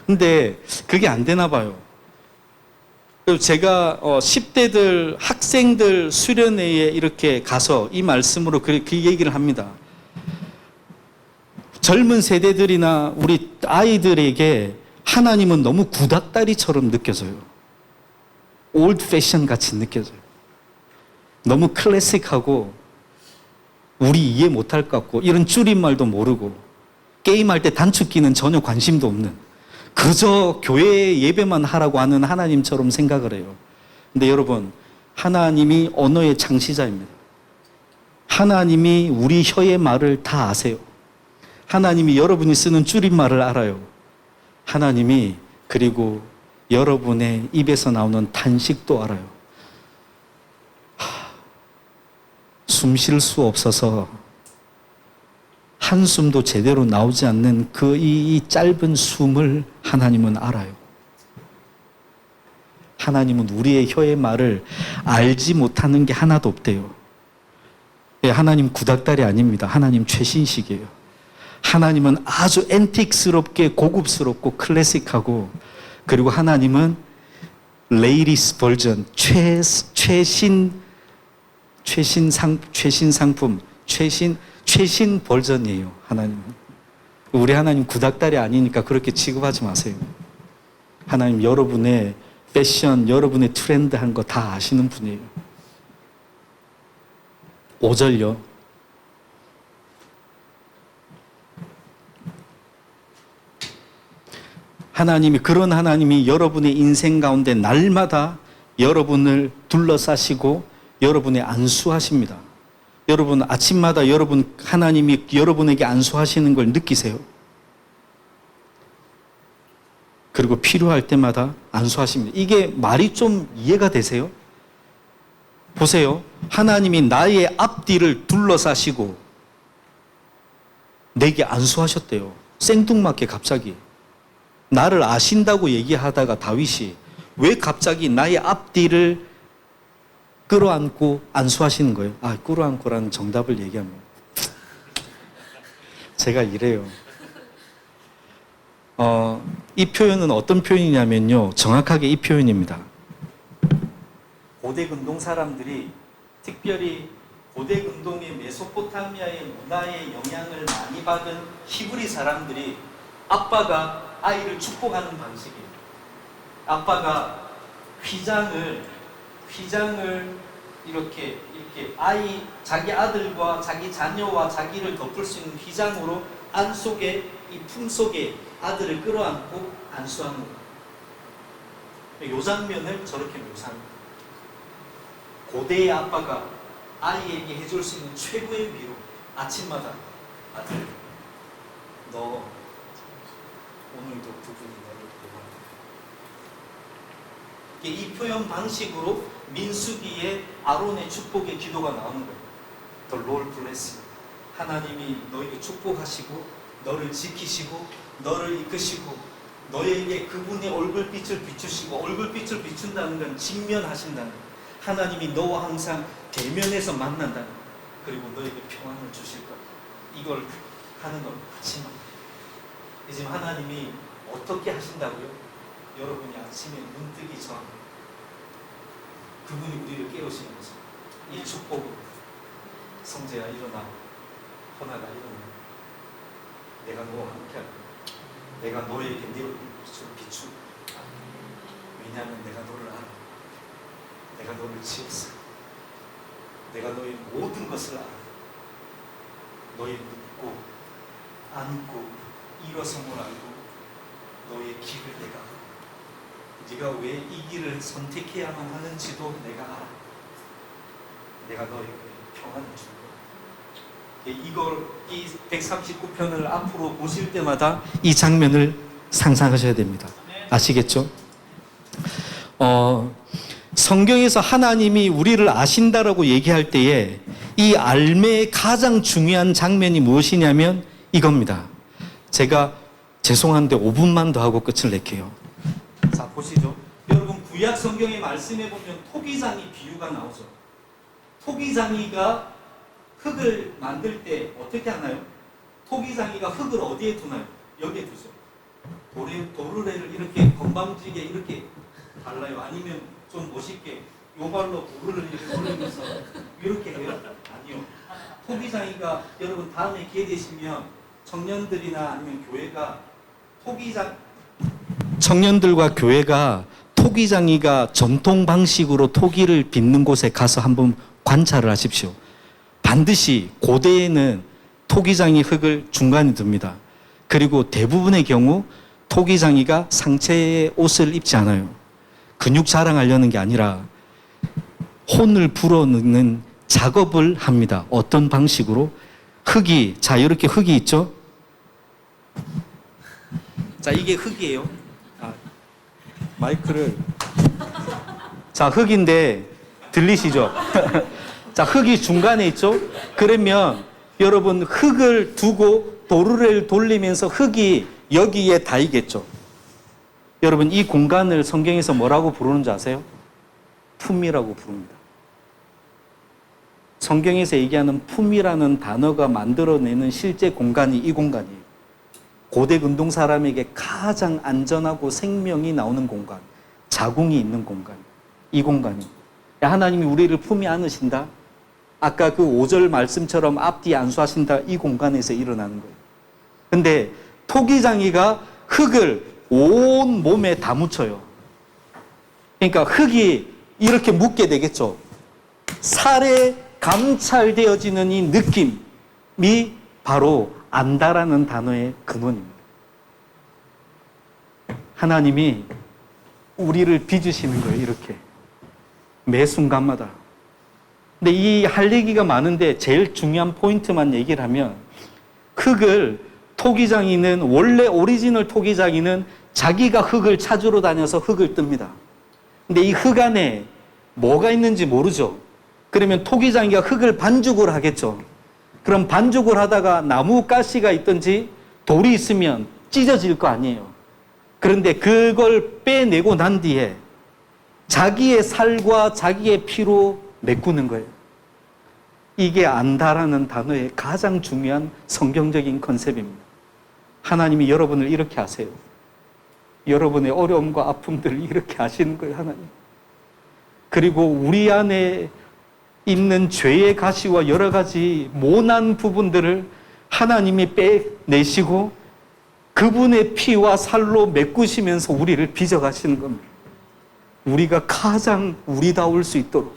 근데 그게 안 되나 봐요. 그리고 제가 10대들 학생들 수련회에 이렇게 가서 이 말씀으로 그 얘기를 합니다. 젊은 세대들이나 우리 아이들에게 하나님은 너무 구닥다리처럼 느껴져요. 올드 패션 같이 느껴져요. 너무 클래식하고 우리 이해 못할 것 같고 이런 줄임말도 모르고 게임할 때 단축키는 전혀 관심도 없는 그저 교회 예배만 하라고 하는 하나님처럼 생각을 해요. 근데 여러분 하나님이 언어의 창시자입니다. 하나님이 우리 혀의 말을 다 아세요. 하나님이 여러분이 쓰는 줄임말을 알아요. 하나님이 그리고 여러분의 입에서 나오는 탄식도 알아요. 숨 쉴 수 없어서 한숨도 제대로 나오지 않는 그 이 짧은 숨을 하나님은 알아요. 하나님은 우리의 혀의 말을 알지 못하는 게 하나도 없대요. 하나님 구닥다리 아닙니다. 하나님 최신식이에요. 하나님은 아주 앤틱스럽게 고급스럽고 클래식하고 그리고 하나님은 레이디스 버전 최신 상품, 최신 버전이에요, 하나님은. 우리 하나님 구닥다리 아니니까 그렇게 취급하지 마세요. 하나님 여러분의 패션, 여러분의 트렌드 한 거 다 아시는 분이에요. 5절요. 그런 하나님이 여러분의 인생 가운데 날마다 여러분을 둘러싸시고 여러분의 안수하십니다. 여러분 아침마다 하나님이 여러분에게 안수하시는 걸 느끼세요. 그리고 필요할 때마다 안수하십니다. 이게 말이 좀 이해가 되세요? 보세요. 하나님이 나의 앞뒤를 둘러싸시고 내게 안수하셨대요. 생뚱맞게 갑자기. 나를 아신다고 얘기하다가 다윗이 왜 갑자기 나의 앞뒤를 끌어안고 안수하시는 거예요? 끌어안고라는 정답을 얘기하면 제가 이래요. 이 표현은 어떤 표현이냐면요, 정확하게 이 표현입니다. 고대 근동 사람들이 특별히 고대 근동의 메소포타미아의 문화의 영향을 많이 받은 히브리 사람들이 아빠가 아이를 축복하는 방식이에요. 아빠가 휘장을 이렇게 자기 아들과 자기 자녀와 자기를 덮을 수 있는 휘장으로 이 품 속에 아들을 끌어안고 안수하는 거예요. 이 장면을 저렇게 묘사합니다. 고대의 아빠가 아이에게 해줄 수 있는 최고의 위로, 아침마다 아들, 너 오늘도 부부이 너를 보호한다. 이 표현 방식으로 민수기의 아론의 축복의 기도가 나오는 거예요. The Lord bless you. 하나님이 너에게 축복하시고 너를 지키시고 너를 이끄시고 너에게 그분의 얼굴빛을 비추시고 얼굴빛을 비춘다는 건 직면하신다는 것. 하나님이 너와 항상 대면해서 만난다는 것. 그리고 너에게 평안을 주실 것. 이걸 하는 걸 같이 만나요. 지금 하나님이 어떻게 하신다고요? 여러분이 아침에 눈 뜨기 전 그분이 우리를 깨우시는 거죠. 이 축복은 성재야 일어나, 허나가 일어나. 내가 너와 함께할 거야. 내가 너에게 내 얼굴빛을 비추. 왜냐하면 내가 너를 알아. 내가 너를 지었어. 내가 너의 모든 것을 알아. 너의 눕고 앉고 일어섬을 알고 너의 길을 내가 알아. 네가 왜 이 길을 선택해야만 하는지도 내가 알아. 내가 너에게 평안을 줄 거야. 이걸 이 139편을 앞으로 보실 때마다 이 장면을 상상하셔야 됩니다. 아시겠죠? 성경에서 하나님이 우리를 아신다라고 얘기할 때에 이 알매의 가장 중요한 장면이 무엇이냐면 이겁니다. 제가 죄송한데 5분만 더 하고 끝을 낼게요. 자, 보시죠. 여러분, 구약 성경의 말씀에 보면 토기장이 비유가 나오죠. 토기장이가 흙을 만들 때 어떻게 하나요? 토기장이가 흙을 어디에 두나요? 여기에 두죠. 도르래를 이렇게 건방지게 이렇게 발라요? 아니면 좀 멋있게 요 발로 도르를 이렇게 돌리면서 이렇게 해요? 아니요. 토기장이가 여러분 다음에 기회 되시면 청년들이나 아니면 교회가 청년들과 교회가 토기장이가 전통 방식으로 토기를 빚는 곳에 가서 한번 관찰을 하십시오. 반드시 고대에는 토기장이 흙을 중간에 둡니다. 그리고 대부분의 경우 토기장이가 상체에 옷을 입지 않아요. 근육 자랑하려는 게 아니라 혼을 불어넣는 작업을 합니다. 어떤 방식으로? 흙이, 자, 이렇게 흙이 있죠? 자, 이게 흙이에요. 마이크를. 자, 흙인데, 들리시죠? 자, 흙이 중간에 있죠? 그러면 여러분, 흙을 두고 도르래를 돌리면서 흙이 여기에 닿이겠죠? 여러분, 이 공간을 성경에서 뭐라고 부르는지 아세요? 품이라고 부릅니다. 성경에서 얘기하는 품이라는 단어가 만들어내는 실제 공간이 이 공간이에요. 고대 근동 사람에게 가장 안전하고 생명이 나오는 공간, 자궁이 있는 공간, 이 공간이. 하나님이 우리를 품에 안으신다? 아까 그 5절 말씀처럼 앞뒤 안수하신다? 이 공간에서 일어나는 거예요. 근데 토기장이가 흙을 온 몸에 다 묻혀요. 그러니까 흙이 이렇게 묻게 되겠죠. 살에 감찰되어지는 이 느낌이 바로 안다라는 단어의 근원입니다. 하나님이 우리를 빚으시는 거예요, 이렇게. 매 순간마다. 근데 이 할 얘기가 많은데 제일 중요한 포인트만 얘기를 하면 흙을 토기장이는 원래 오리지널 토기장이는 자기가 흙을 찾으러 다녀서 흙을 뜹니다. 근데 이 흙 안에 뭐가 있는지 모르죠. 그러면 토기장이가 흙을 반죽을 하겠죠. 그럼 반죽을 하다가 나무 가시가 있든지 돌이 있으면 찢어질 거 아니에요. 그런데 그걸 빼내고 난 뒤에 자기의 살과 자기의 피로 메꾸는 거예요. 이게 안다라는 단어의 가장 중요한 성경적인 컨셉입니다. 하나님이 여러분을 이렇게 하세요. 여러분의 어려움과 아픔들을 이렇게 하시는 거예요, 하나님. 그리고 우리 안에 있는 죄의 가시와 여러 가지 모난 부분들을 하나님이 빼내시고 그분의 피와 살로 메꾸시면서 우리를 빚어가시는 겁니다. 우리가 가장 우리다울 수 있도록,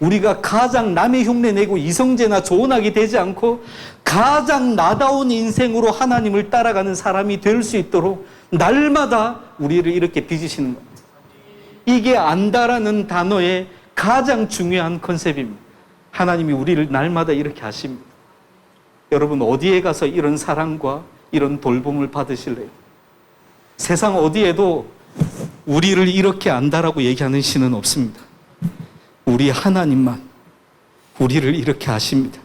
우리가 가장 남의 흉내 내고 이성제나 조언하게 되지 않고 가장 나다운 인생으로 하나님을 따라가는 사람이 될 수 있도록 날마다 우리를 이렇게 빚으시는 겁니다. 이게 안다라는 단어의 가장 중요한 컨셉입니다. 하나님이 우리를 날마다 이렇게 하십니다. 여러분, 어디에 가서 이런 사랑과 이런 돌봄을 받으실래요? 세상 어디에도 우리를 이렇게 안다라고 얘기하는 신은 없습니다. 우리 하나님만 우리를 이렇게 하십니다.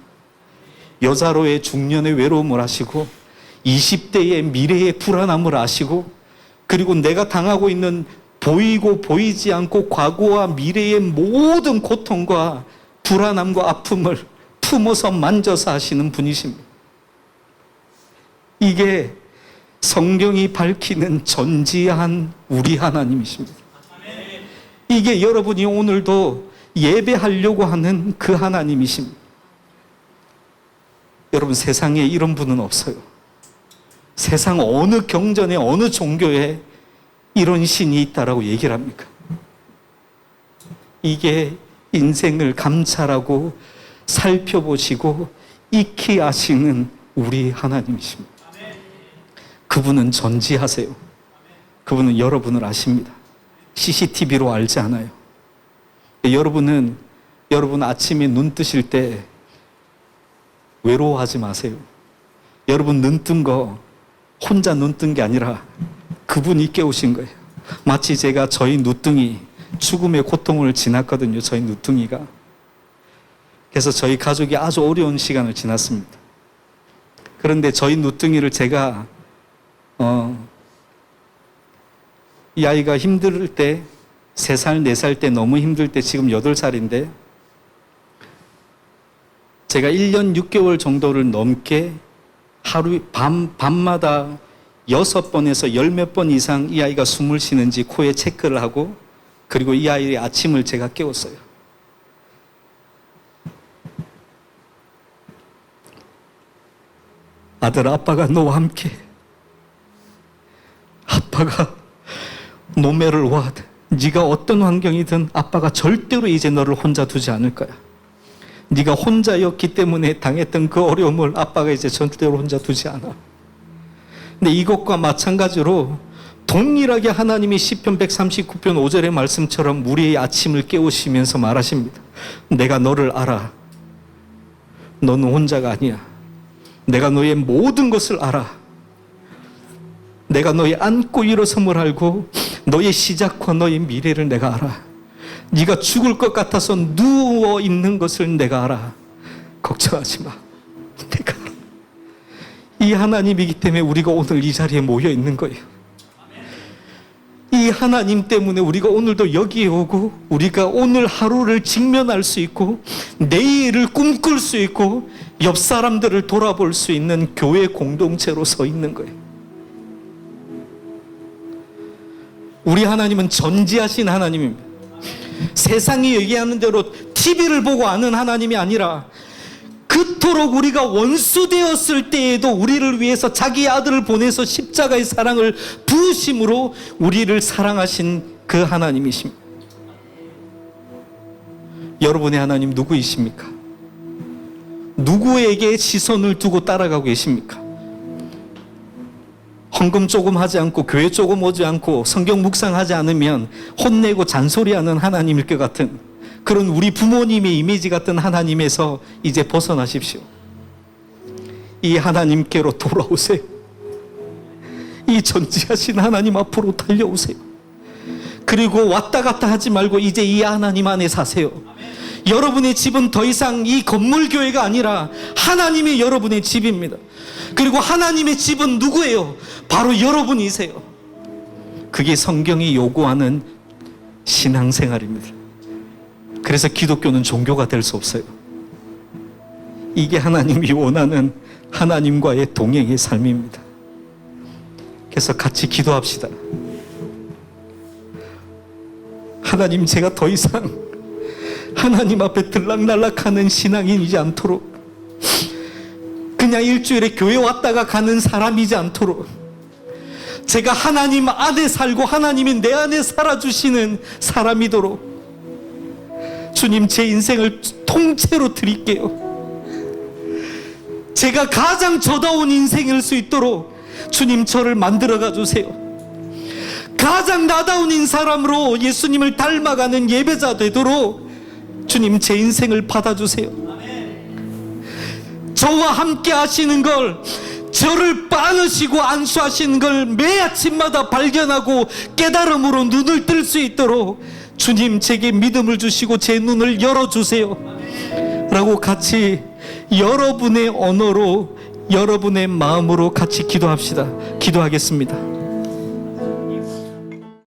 여자로의 중년의 외로움을 하시고 20대의 미래의 불안함을 아시고, 그리고 내가 당하고 있는 보이고 보이지 않고 과거와 미래의 모든 고통과 불안함과 아픔을 품어서 만져서 하시는 분이십니다. 이게 성경이 밝히는 전지한 우리 하나님이십니다. 이게 여러분이 오늘도 예배하려고 하는 그 하나님이십니다. 여러분, 세상에 이런 분은 없어요. 세상 어느 경전에 어느 종교에 이런 신이 있다라고 얘기를 합니까? 이게 인생을 감찰하고 살펴보시고 익히 아시는 우리 하나님이십니다. 그분은 전지하세요. 그분은 여러분을 아십니다. CCTV로 알지 않아요. 여러분 아침에 눈 뜨실 때 외로워하지 마세요. 여러분 눈 뜬 거 혼자 눈 뜬 게 아니라 그분이 깨우신 거예요. 마치 제가 저희 누뚱이 죽음의 고통을 지났거든요. 저희 누뚱이가. 그래서 저희 가족이 아주 어려운 시간을 지났습니다. 그런데 저희 누뚱이를 제가 이 아이가 힘들 때 3살, 4살 때 너무 힘들 때 지금 8살인데 제가 1년 6개월 정도를 넘게 하루 밤마다 6번에서 10몇 번 이상 이 아이가 숨을 쉬는지 코에 체크를 하고, 그리고 이 아이의 아침을 제가 깨웠어요. 아들, 아빠가 너와 함께, 아빠가 노매를 와, 네가 어떤 환경이든 아빠가 절대로 이제 너를 혼자 두지 않을 거야. 네가 혼자였기 때문에 당했던 그 어려움을 아빠가 이제 절대로 혼자 두지 않아. 근데 이것과 마찬가지로 동일하게 하나님이 시편 139편 5절의 말씀처럼 우리의 아침을 깨우시면서 말하십니다. 내가 너를 알아. 너는 혼자가 아니야. 내가 너의 모든 것을 알아. 내가 너의 앉고 일어섬을 알고 너의 시작과 너의 미래를 내가 알아. 네가 죽을 것 같아서 누워 있는 것을 내가 알아. 걱정하지 마. 내가 알아. 이 하나님이기 때문에 우리가 오늘 이 자리에 모여 있는 거예요. 이 하나님 때문에 우리가 오늘도 여기에 오고, 우리가 오늘 하루를 직면할 수 있고, 내일을 꿈꿀 수 있고, 옆 사람들을 돌아볼 수 있는 교회 공동체로 서 있는 거예요. 우리 하나님은 전지하신 하나님입니다. 세상이 얘기하는 대로 TV를 보고 아는 하나님이 아니라 그토록 우리가 원수 되었을 때에도 우리를 위해서 자기 아들을 보내서 십자가의 사랑을 부으심으로 우리를 사랑하신 그 하나님이십니다. 여러분의 하나님 누구이십니까? 누구에게 시선을 두고 따라가고 계십니까? 헌금 조금 하지 않고 교회 조금 오지 않고 성경 묵상하지 않으면 혼내고 잔소리하는 하나님일 것 같은 그런 우리 부모님의 이미지 같은 하나님에서 이제 벗어나십시오. 이 하나님께로 돌아오세요. 이 전지하신 하나님 앞으로 달려오세요. 그리고 왔다 갔다 하지 말고 이제 이 하나님 안에 사세요. 여러분의 집은 더 이상 이 건물 교회가 아니라 하나님이 여러분의 집입니다. 그리고 하나님의 집은 누구예요? 바로 여러분이세요. 그게 성경이 요구하는 신앙생활입니다. 그래서 기독교는 종교가 될 수 없어요. 이게 하나님이 원하는 하나님과의 동행의 삶입니다. 그래서 같이 기도합시다. 하나님, 제가 더 이상 하나님 앞에 들락날락하는 신앙인이지 않도록, 그냥 일주일에 교회 왔다가 가는 사람이지 않도록, 제가 하나님 안에 살고 하나님이 내 안에 살아주시는 사람이도록 주님, 제 인생을 통째로 드릴게요. 제가 가장 저다운 인생일 수 있도록 주님, 저를 만들어가 주세요. 가장 나다운 사람으로 예수님을 닮아가는 예배자 되도록 주님, 제 인생을 받아주세요. 저와 함께 하시는 걸, 저를 빠르시고 안수하시는 걸 매 아침마다 발견하고 깨달음으로 눈을 뜰 수 있도록 주님, 제게 믿음을 주시고 제 눈을 열어주세요 라고 같이 여러분의 언어로 여러분의 마음으로 같이 기도합시다. 기도하겠습니다.